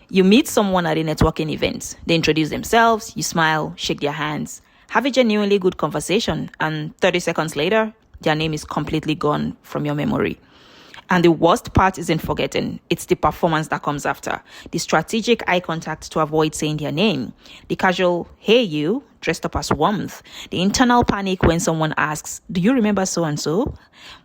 You meet someone at a networking event. They introduce themselves, you smile, shake their hands, have a genuinely good conversation, and 30 seconds later, their name is completely gone from your memory. And the worst part isn't forgetting, it's the performance that comes after. The strategic eye contact to avoid saying their name. The casual, hey you, dressed up as warmth. The internal panic when someone asks, do you remember so and so?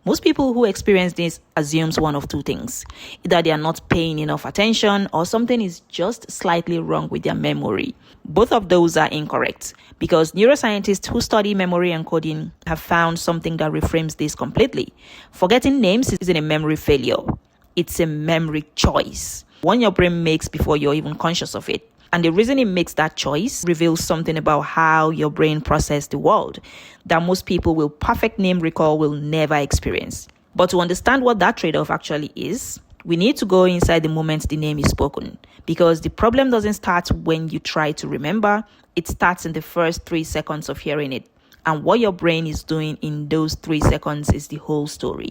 Most people who experience this assumes one of two things. Either they are not paying enough attention or something is just slightly wrong with their memory. Both of those are incorrect because neuroscientists who study memory encoding have found something that reframes this completely. Forgetting names isn't a memory failure. It's a memory choice. One your brain makes before you're even conscious of it. And the reason it makes that choice reveals something about how your brain processes the world that most people with perfect name recall will never experience. But to understand what that trade-off actually is, we need to go inside the moment the name is spoken. Because the problem doesn't start when you try to remember, it starts in the first 3 seconds of hearing it. And what your brain is doing in those 3 seconds is the whole story.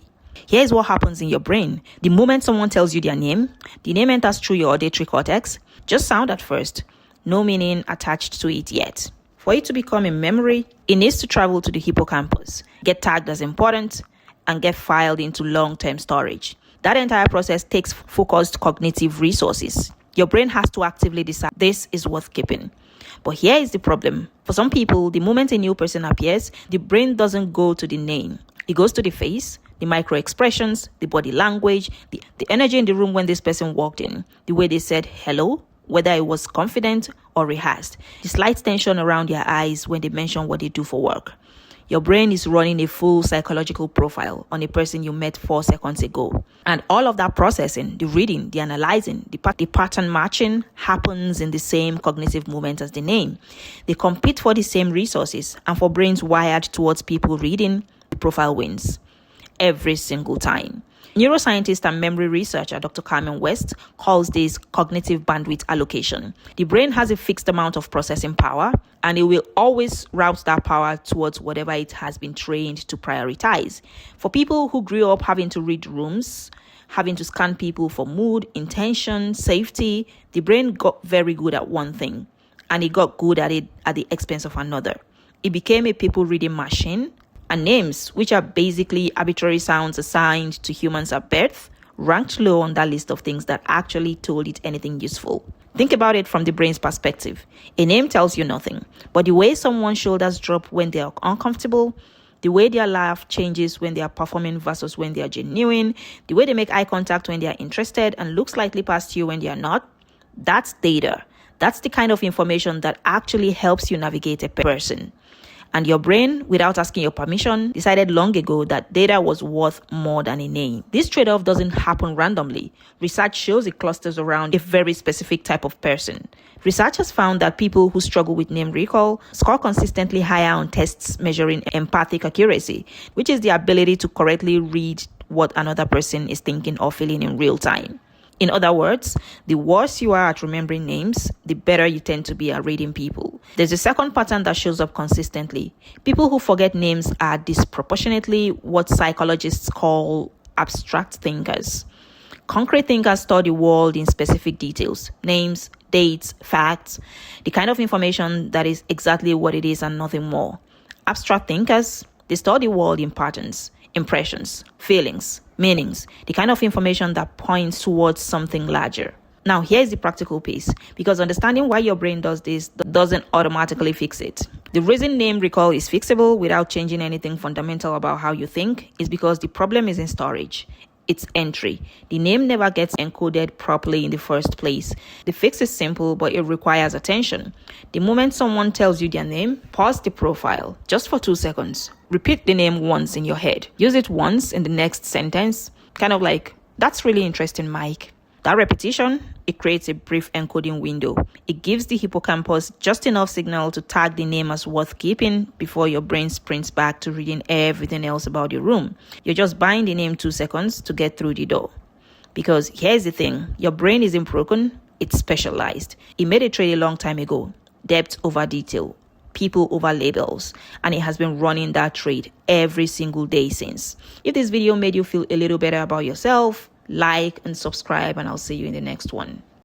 Here's what happens in your brain. The moment someone tells you their name, the name enters through your auditory cortex. Just sound at first. No meaning attached to it yet. For it to become a memory, it needs to travel to the hippocampus, get tagged as important, and get filed into long-term storage. That entire process takes focused cognitive resources. Your brain has to actively decide this is worth keeping. But here is the problem. For some people, the moment a new person appears, the brain doesn't go to the name. It goes to the face, the micro expressions, the body language, the energy in the room when this person walked in, the way they said hello, whether it was confident or rehearsed, the slight tension around their eyes when they mention what they do for work. Your brain is running a full psychological profile on a person you met 4 seconds ago. And all of that processing, the reading, the analyzing, the pattern matching happens in the same cognitive moment as the name. They compete for the same resources, and for brains wired towards people reading, the profile wins every single time. Neuroscientist and memory researcher Dr. Carmen West calls this cognitive bandwidth allocation. The brain has a fixed amount of processing power, and it will always route that power towards whatever it has been trained to prioritize. For people who grew up having to read rooms, having to scan people for mood, intention, safety, the brain got very good at one thing, and it got good at it at the expense of another. It became a people reading machine. And names, which are basically arbitrary sounds assigned to humans at birth, ranked low on that list of things that actually told it anything useful. Think about it from the brain's perspective. A name tells you nothing, but the way someone's shoulders drop when they are uncomfortable, the way their laugh changes when they are performing versus when they are genuine, the way they make eye contact when they are interested and look slightly past you when they are not, that's data. That's the kind of information that actually helps you navigate a person. And your brain, without asking your permission, decided long ago that data was worth more than a name. This trade-off doesn't happen randomly. Research shows it clusters around a very specific type of person. Research has found that people who struggle with name recall score consistently higher on tests measuring empathic accuracy, which is the ability to correctly read what another person is thinking or feeling in real time. In other words, the worse you are at remembering names, the better you tend to be at reading people. There's a second pattern that shows up consistently. People who forget names are disproportionately what psychologists call abstract thinkers. Concrete thinkers store the world in specific details, names, dates, facts, the kind of information that is exactly what it is and nothing more. Abstract thinkers, they store the world in patterns, impressions, feelings, meanings, the kind of information that points towards something larger. Now, here's the practical piece, because understanding why your brain does this doesn't automatically fix it. The reason name recall is fixable without changing anything fundamental about how you think is because the problem is in storage. It's entry. The name never gets encoded properly in the first place. The fix is simple, but it requires attention. The moment someone tells you their name, pause the profile just for 2 seconds. Repeat the name once in your head. Use it once in the next sentence. Kind of like, that's really interesting, Mike. That repetition, it creates a brief encoding window. It gives the hippocampus just enough signal to tag the name as worth keeping before your brain sprints back to reading everything else about your room. You're just buying the name 2 seconds to get through the door. Because here's the thing, your brain isn't broken, it's specialized. It made a trade a long time ago. Depth over detail, people over labels, and it has been running that trade every single day since. If this video made you feel a little better about yourself, like and subscribe, and I'll see you in the next one.